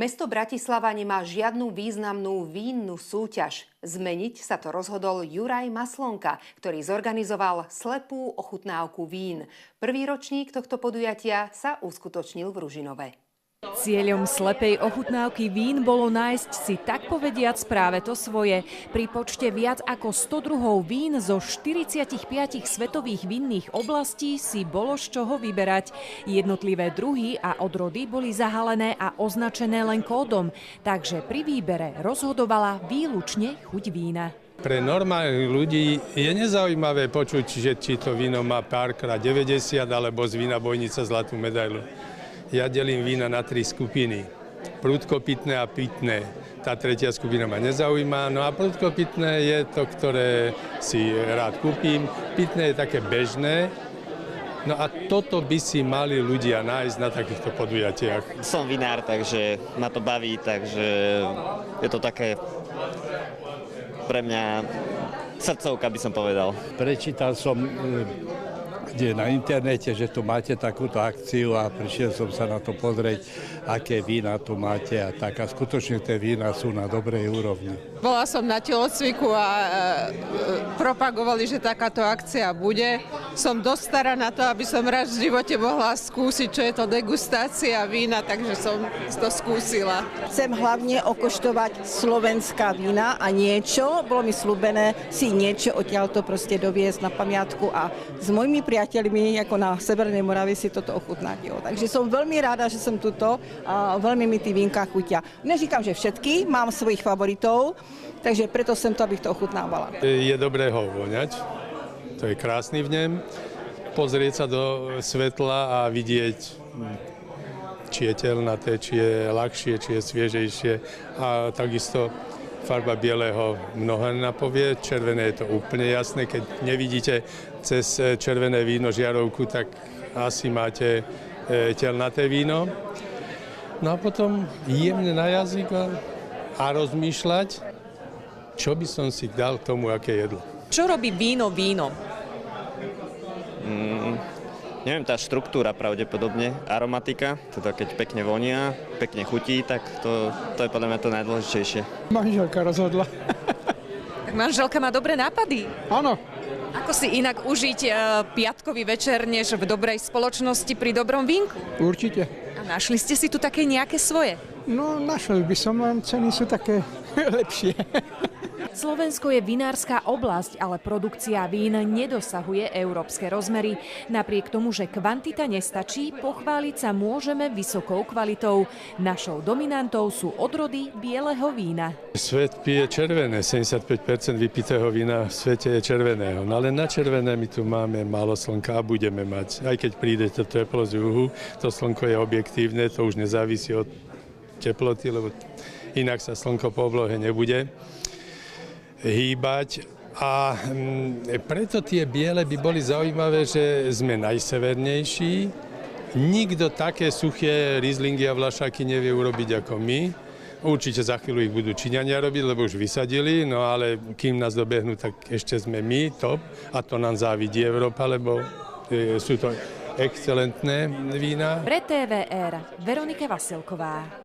Mesto Bratislava nemá žiadnu významnú vínnu súťaž. Zmeniť sa to rozhodol Juraj Maslonka, ktorý zorganizoval slepú ochutnávku vín. Prvý ročník tohto podujatia sa uskutočnil v Ružinove. Cieľom slepej ochutnávky vín bolo nájsť si tak povediac práve to svoje. Pri počte viac ako 100 druhov vín zo 45 svetových vinných oblastí si bolo z čoho vyberať. Jednotlivé druhy a odrody boli zahalené a označené len kódom, takže pri výbere rozhodovala výlučne chuť vína. Pre normálnych ľudí je nezaujímavé počuť, že či to víno má párkrát 90 alebo z vína Bojnica zlatú medailu. Ja delím vína na 3 skupiny. Prudkopitné a pitné. Tá tretia skupina ma nezaujíma. No a prudkopitné je to, ktoré si rád kúpim. Pitné je také bežné. No a toto by si mali ľudia nájsť na takýchto podujatiach. Som vinár, takže ma to baví, takže je to také pre mňa srdcovka, by som povedal. Prečítal som kde na internete, že tu máte takúto akciu a prišiel som sa na to pozrieť, aké vína tu máte a tak. A skutočne tie vína sú na dobrej úrovni. Bola som na telocviku a propagovali, že takáto akcia bude. Som dosť stará na to, aby som raz v živote mohla skúsiť, čo je to degustácia vína, takže som to skúsila. Chcem hlavne okoštovať slovenská vína a niečo, bolo mi slúbené si niečo odtiaľto proste doviesť na pamiatku a s mojimi priateľmi, ako na Severnej Morave, si toto ochutnať. Takže som veľmi rada, že som tuto a veľmi mi tí vínka chutia. Neříkam, že všetky, mám svojich favoritov, takže preto som to, abych to ochutnávala. Je dobré ho voňať, to je krásny v ňom, pozrieť sa do svetla a vidieť, či je telnaté, či je ľahšie, či je sviežejšie a takisto farba bieleho mnoho napovie, červené je to úplne jasné. Keď nevidíte cez červené víno žiarovku, tak asi máte telnaté víno. No a potom jemne na jazyk a rozmýšľať, čo by som si dal k tomu, aké jedlo. Čo robí víno vínom? Neviem, tá štruktúra pravdepodobne, aromatika, teda keď pekne vonia, pekne chutí, tak to je podľa mňa to najdôležitejšie. Manželka rozhodla. Tak manželka má dobré nápady. Áno. Ako si inak užiť piatkový večer, než v dobrej spoločnosti pri dobrom vínku? Určite. A našli ste si tu také nejaké svoje? No, našiel by som, len ceny sú také lepšie. Slovensko je vinárska oblasť, ale produkcia vín nedosahuje európske rozmery. Napriek tomu, že kvantita nestačí, pochváliť sa môžeme vysokou kvalitou. Našou dominantou sú odrody bieleho vína. Svet pije červené, 75% vypitého vína v svete je červeného. No ale na červené my tu máme málo slnka a budeme mať. Aj keď príde to teplo z juhu, to slnko je objektívne, to už nezávisí od teploty, lebo inak sa slnko po oblohe nebude hýbať a preto tie biele by boli zaujímavé, že sme najsevernejší. Nikto také suché Rieslingy a Vlašáky nevie urobiť ako my. Určite za chvíľu ich budú Číňania robiť, lebo už vysadili, no ale kým nás dobehnú, tak ešte sme my top a to nám závidí Európa, lebo sú to excelentné vína. Pre TVR Veronika Vasilková.